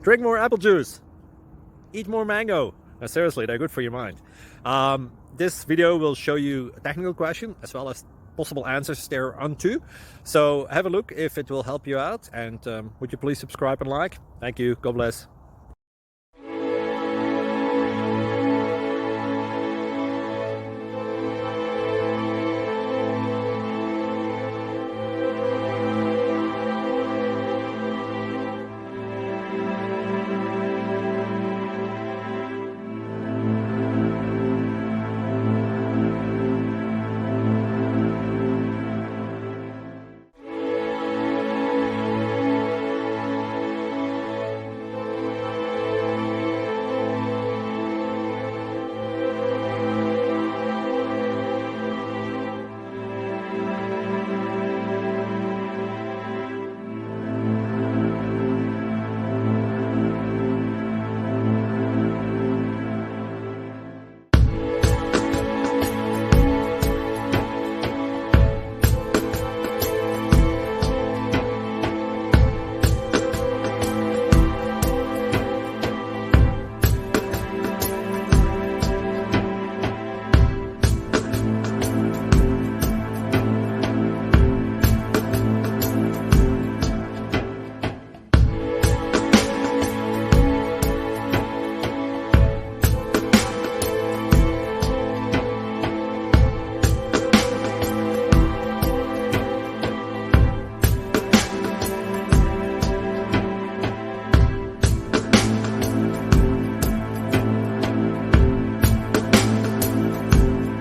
Drink more apple juice. Eat more mango. Seriously, they're good for your mind. This video will show you a technical question as well as possible answers thereunto. So have a look if it will help you out, and would you please subscribe and like? Thank you. God bless.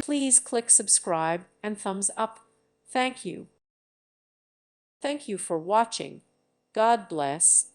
Please click subscribe and thumbs up. Thank you. Thank you for watching. God bless.